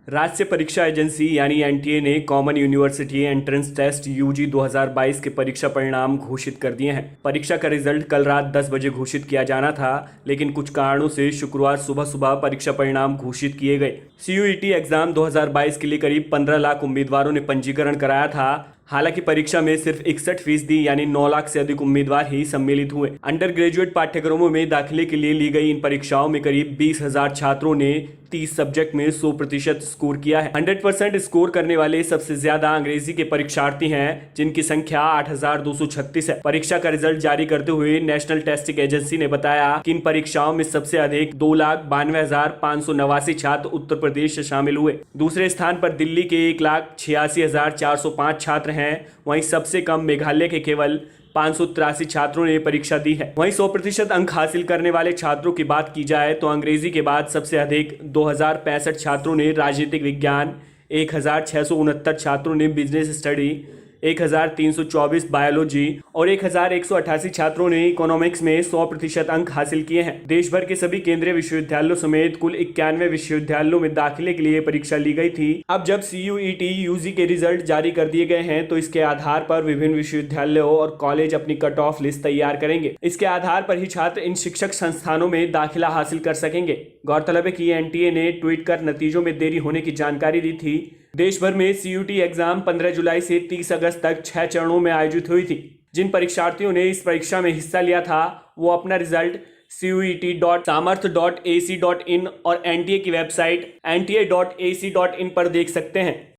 राज्य परीक्षा एजेंसी यानी एनटीए ने common university entrance test UG 2022 के परीक्षा परिणाम घोषित कर दिए हैं। परीक्षा का रिजल्ट कल रात 10 बजे घोषित किया जाना था, लेकिन कुछ कारणों से शुक्रवार सुबह सुबह परीक्षा परिणाम घोषित किए गए। सीयूईटी एग्जाम 2022 के लिए करीब 15 लाख उम्मीदवारों ने पंजीकरण कराया था। हालांकि परीक्षा में सिर्फ 61% यानी 9 लाख से अधिक उम्मीदवार ही सम्मिलित हुए। अंडर ग्रेजुएट पाठ्यक्रमों में दाखिले के लिए ली गई इन परीक्षाओं में करीब 20,000 छात्रों ने 30 सब्जेक्ट में 100% स्कोर किया है। 100% स्कोर करने वाले सबसे ज्यादा अंग्रेजी के परीक्षार्थी हैं, जिनकी संख्या 8,236 है। परीक्षा का रिजल्ट जारी करते हुए नेशनल टेस्टिंग एजेंसी ने बताया कि इन परीक्षाओं में सबसे अधिक 2,92,589 छात्र उत्तर प्रदेश से शामिल हुए। दूसरे स्थान पर दिल्ली के 1,86,405 छात्र हैं। वहीं सबसे कम मेघालय के केवल 583 छात्रों ने परीक्षा दी है। वहीं 100% अंक हासिल करने वाले छात्रों की बात की जाए तो अंग्रेजी के बाद सबसे अधिक 2,065 छात्रों ने राजनीतिक विज्ञान, 1,669 छात्रों ने बिजनेस स्टडी, 1,324 बायोलॉजी और 1,188 छात्रों ने इकोनॉमिक्स में 100% अंक हासिल किए हैं। देश भर के सभी केंद्रीय विश्वविद्यालयों समेत कुल 91 विश्वविद्यालयों में दाखिले के लिए परीक्षा ली गई थी। अब जब सीयूईटी यूजी के रिजल्ट जारी कर दिए गए हैं तो इसके आधार पर विभिन्न विश्वविद्यालयों और कॉलेज अपनी कट ऑफ लिस्ट तैयार करेंगे। इसके आधार पर ही छात्र इन शिक्षक संस्थानों में दाखिला हासिल कर सकेंगे। गौरतलब है कि एनटीए ने ट्वीट कर नतीजों में देरी होने की जानकारी दी थी। देश भर में सीयूईटी एग्जाम 15 जुलाई से 30 अगस्त तक 6 चरणों में आयोजित हुई थी। जिन परीक्षार्थियों ने इस परीक्षा में हिस्सा लिया था वो अपना रिजल्ट CUET.samarth.ac.in और एनटीए की वेबसाइट nta.ac.in पर देख सकते हैं।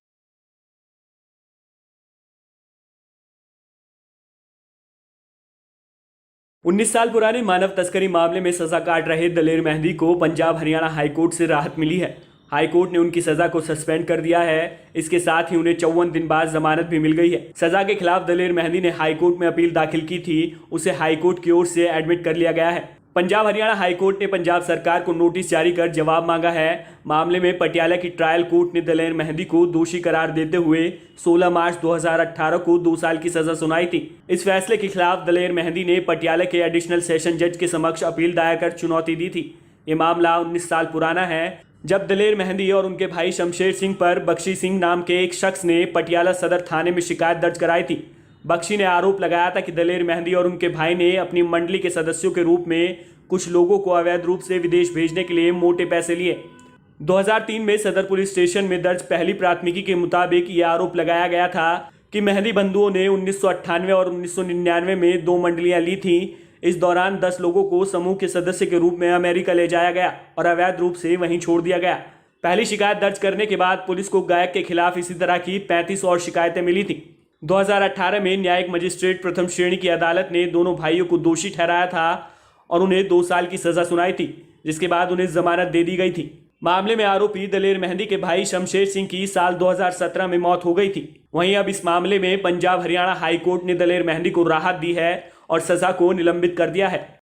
उन्नीस साल पुराने मानव तस्करी मामले में सजा काट रहे दलेर मेहंदी को पंजाब हरियाणा हाईकोर्ट से राहत मिली है। हाईकोर्ट ने उनकी सजा को सस्पेंड कर दिया है। इसके साथ ही उन्हें 54 दिन बाद जमानत भी मिल गई है। सजा के खिलाफ दलेर मेहंदी ने हाईकोर्ट में अपील दाखिल की थी। उसे हाईकोर्ट की ओर से एडमिट कर लिया गया है। पंजाब हरियाणा हाईकोर्ट ने पंजाब सरकार को नोटिस जारी कर जवाब मांगा है। मामले में पटियाला की ट्रायल कोर्ट ने दलेर मेहंदी को दोषी करार देते हुए 16 मार्च 2018 को 2 साल की सजा सुनाई थी। इस फैसले के खिलाफ दलेर मेहंदी ने पटियाला के एडिशनल सेशन जज के समक्ष अपील दायर कर चुनौती दी थी। ये मामला 19 साल पुराना है, जब दलेर मेहंदी और उनके भाई शमशेर सिंह पर बख्शी सिंह नाम के एक शख्स ने पटियाला सदर थाने में शिकायत दर्ज कराई थी। बख्शी ने आरोप लगाया था कि दलेर मेहंदी और उनके भाई ने अपनी मंडली के सदस्यों के रूप में कुछ लोगों को अवैध रूप से विदेश भेजने के लिए मोटे पैसे लिए। 2003 में सदर पुलिस स्टेशन में दर्ज पहली प्राथमिकी के मुताबिक ये आरोप लगाया गया था कि मेहंदी बंधुओं ने 1998 और 1999 में 2 मंडलियां ली थी। इस दौरान 10 लोगों को समूह के सदस्य के रूप में अमेरिका ले जाया गया और अवैध रूप से वहीं छोड़ दिया गया। पहली शिकायत दर्ज करने के बाद पुलिस को गायक के खिलाफ इसी तरह की 35 और शिकायतें मिली थी। 2018 में न्यायिक मजिस्ट्रेट प्रथम श्रेणी की अदालत ने दोनों भाइयों को दोषी ठहराया था और उन्हें 2 साल की सजा सुनाई थी, जिसके बाद उन्हें जमानत दे दी गई थी। मामले में आरोपी दलेर मेहंदी के भाई शमशेर सिंह की साल 2017 में मौत हो गई थी। वहीं अब इस मामले में पंजाब हरियाणा हाईकोर्ट ने दलेर मेहंदी को राहत दी है और सजा को निलंबित कर दिया है।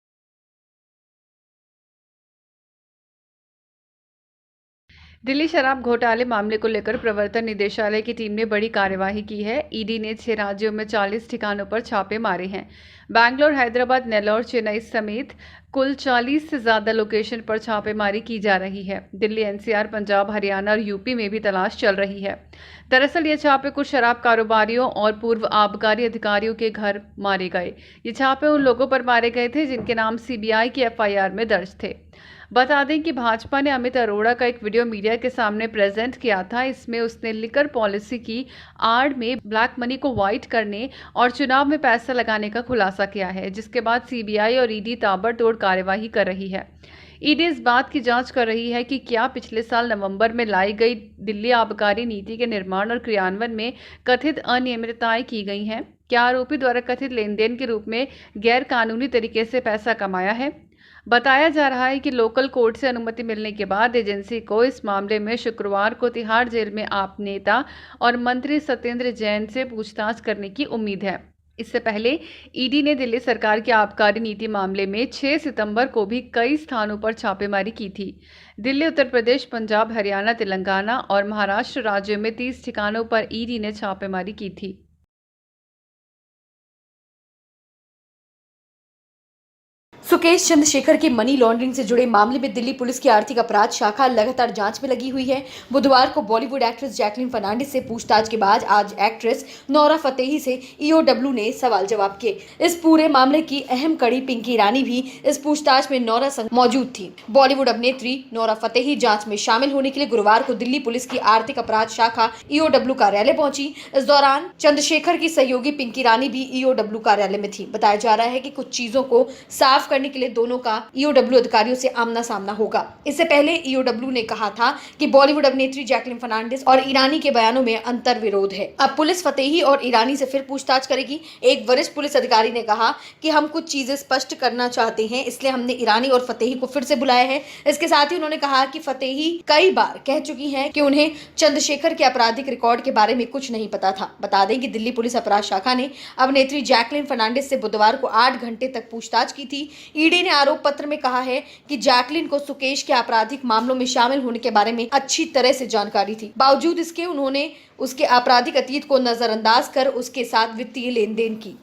दिल्ली शराब घोटाले मामले को लेकर प्रवर्तन निदेशालय की टीम ने बड़ी कार्यवाही की है। ईडी ने 6 राज्यों में 40 ठिकानों पर छापे मारे हैं। बैंगलोर, हैदराबाद, नेल्लौर, चेन्नई समेत कुल 40 से ज्यादा लोकेशन पर छापेमारी की जा रही है। दिल्ली, एनसीआर, पंजाब, हरियाणा और यूपी में भी तलाश चल रही है। दरअसल ये छापे कुछ शराब कारोबारियों और पूर्व आबकारी अधिकारियों के घर मारे गए। ये छापे उन लोगों पर मारे गए थे जिनके नाम सीबीआई की एफआईआर में दर्ज थे। बता दें कि भाजपा ने अमित अरोड़ा का एक वीडियो मीडिया के सामने प्रेजेंट किया था। इसमें उसने लिकर पॉलिसी की आड़ में ब्लैक मनी को व्हाइट करने और चुनाव में पैसा लगाने का खुलासा किया है, जिसके बाद सीबीआई और ईडी ताबड़तोड़ कार्यवाही कर रही है। ईडी इस बात की जांच कर रही है कि क्या पिछले साल नवंबर में लाई गई दिल्ली आबकारी नीति के निर्माण और क्रियान्वयन में कथित अनियमितताएं की गई हैं। क्या आरोपी द्वारा कथित लेन देन के रूप में गैर कानूनी तरीके से पैसा कमाया है। बताया जा रहा है कि लोकल कोर्ट से अनुमति मिलने के बाद एजेंसी को इस मामले में शुक्रवार को तिहाड़ जेल में आप नेता और मंत्री सत्येंद्र जैन से पूछताछ करने की उम्मीद है। इससे पहले ईडी ने दिल्ली सरकार की आबकारी नीति मामले में 6 सितंबर को भी कई स्थानों पर छापेमारी की थी। दिल्ली, उत्तर प्रदेश, पंजाब, हरियाणा, तेलंगाना और महाराष्ट्र राज्यों में 30 ठिकानों पर ईडी ने छापेमारी की थी। सुकेश चंद्रशेखर के मनी लॉन्ड्रिंग से जुड़े मामले में दिल्ली पुलिस की आर्थिक अपराध शाखा लगातार जांच में लगी हुई है। बुधवार को बॉलीवुड एक्ट्रेस जैकलीन फर्नांडिस से पूछताछ के बाद आज एक्ट्रेस नोरा फतेही से ईओडब्ल्यू ने सवाल जवाब किए। इस पूरे मामले की अहम कड़ी पिंकी ईरानी भी इस पूछताछ में नोरा संग मौजूद थी। बॉलीवुड अभिनेत्री नोरा फतेही जांच में शामिल होने के लिए गुरुवार को दिल्ली पुलिस की आर्थिक अपराध शाखा ईओडब्ल्यू कार्यालय पहुंची। इस दौरान चंद्रशेखर की सहयोगी पिंकी ईरानी भी ईओडब्ल्यू कार्यालय में थी। बताया जा रहा है कि कुछ चीजों को साफ करने के लिए दोनों का ईओडब्ल्यू अधिकारियों से आमना सामना होगा। इससे पहले ईओडब्ल्यू ने कहा था कि बॉलीवुड अभिनेत्री जैकलीन फर्नांडिस और ईरानी के बयानों में अंतर विरोध है। अब पुलिस फतेही और ईरानी से फिर पूछताछ करेगी। एक वरिष्ठ पुलिस अधिकारी ने कहा कि हम कुछ चीजें स्पष्ट करना चाहते हैं, इसलिए हमने ईरानी और फतेही को फिर से बुलाया है। इसके साथ ही उन्होंने कहा कि फतेही कई बार कह चुकी हैं कि उन्हें चंद्रशेखर के आपराधिक रिकॉर्ड के बारे में कुछ नहीं पता था। बता दें कि दिल्ली पुलिस अपराध शाखा ने अभिनेत्री जैकलीन फर्नांडिस से बुधवार को 8 घंटे तक पूछताछ की थी। ईडी ने आरोप पत्र में कहा है कि जैकलीन को सुकेश के आपराधिक मामलों में शामिल होने के बारे में अच्छी तरह से जानकारी थी। बावजूद इसके उन्होंने उसके आपराधिक अतीत को नजरअंदाज कर उसके साथ वित्तीय लेन देन की।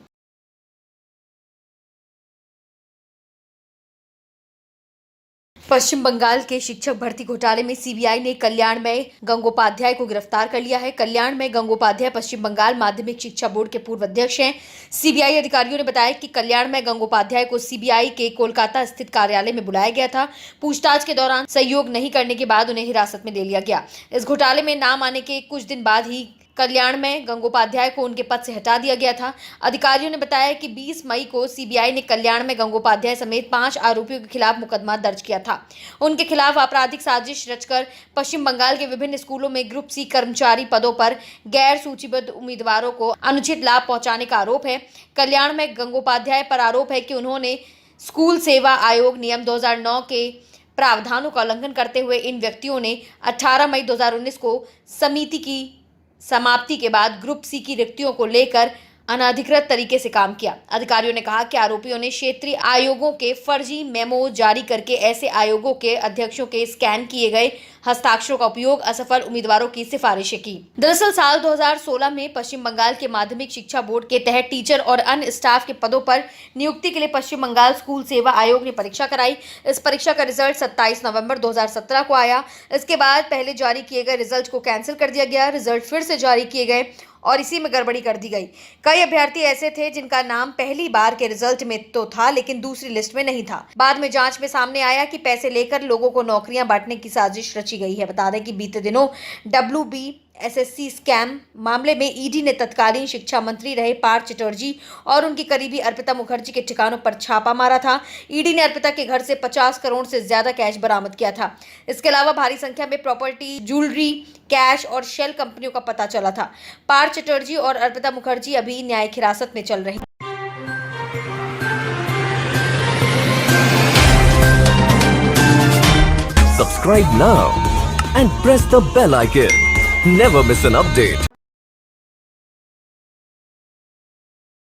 पश्चिम बंगाल के शिक्षक भर्ती घोटाले में सीबीआई ने कल्याणमय गंगोपाध्याय को गिरफ्तार कर लिया है। कल्याणमय गंगोपाध्याय पश्चिम बंगाल माध्यमिक शिक्षा बोर्ड के पूर्व अध्यक्ष हैं। सीबीआई अधिकारियों ने बताया कि कल्याणमय गंगोपाध्याय को सीबीआई के कोलकाता स्थित कार्यालय में बुलाया गया था। पूछताछ के दौरान सहयोग नहीं करने के बाद उन्हें हिरासत में ले लिया गया। इस घोटाले में नाम आने के कुछ दिन बाद ही कल्याणमय गंगोपाध्याय को उनके पद से हटा दिया गया था। अधिकारियों ने बताया कि 20 मई को सीबीआई ने कल्याणमय गंगोपाध्याय समेत 5 आरोपियों के खिलाफ मुकदमा दर्ज किया था। उनके खिलाफ आपराधिक साजिश रचकर पश्चिम बंगाल के विभिन्न स्कूलों में ग्रुप सी कर्मचारी पदों पर गैर सूचीबद्ध उम्मीदवारों को अनुचित लाभ पहुंचाने का आरोप है। कल्याणमय गंगोपाध्याय पर आरोप है कि उन्होंने स्कूल सेवा आयोग नियम 2009 के प्रावधानों का उल्लंघन करते हुए इन व्यक्तियों ने 18 मई 2019 को समिति की समाप्ति के बाद ग्रुप सी की रिक्तियों को लेकर अनधिकृत तरीके से काम किया। अधिकारियों ने कहा कि आरोपियों ने क्षेत्रीय आयोगों के फर्जी मेमो जारी करके ऐसे आयोगों के अध्यक्षों के स्कैन किए गए हस्ताक्षरों का उपयोग असफल उम्मीदवारों की सिफारिशें की। दरअसल साल 2016 में पश्चिम बंगाल के माध्यमिक शिक्षा बोर्ड के तहत टीचर और अन्य स्टाफ के पदों पर नियुक्ति के लिए पश्चिम बंगाल स्कूल सेवा आयोग ने परीक्षा कराई। इस परीक्षा का रिजल्ट 27 नवंबर 2017 को आया। इसके बाद पहले जारी किए गए रिजल्ट को कैंसिल कर दिया गया। रिजल्ट फिर से जारी किए गए और इसी में गड़बड़ी कर दी गई। कई अभ्यर्थी ऐसे थे जिनका नाम पहली बार के रिजल्ट में तो था लेकिन दूसरी लिस्ट में नहीं था। बाद में जांच में सामने आया कि पैसे लेकर लोगों को नौकरियां बांटने की साजिश रची गई है। बता दें कि बीते दिनों WBSSC स्कैम मामले में ईडी ने तत्कालीन शिक्षा मंत्री रहे पार्थ चटर्जी और उनकी करीबी अर्पिता मुखर्जी के ठिकानों पर छापा मारा था। ईडी ने अर्पिता के घर से 50 करोड़ से ज्यादा कैश बरामद किया था। इसके अलावा भारी संख्या में प्रॉपर्टी, ज्वेलरी, कैश और शेल कंपनियों का पता चला था। पार्थ चटर्जी और अर्पिता मुखर्जी अभी न्यायिक हिरासत में चल रहे हैं। Subscribe now and press the bell icon. Never miss an update.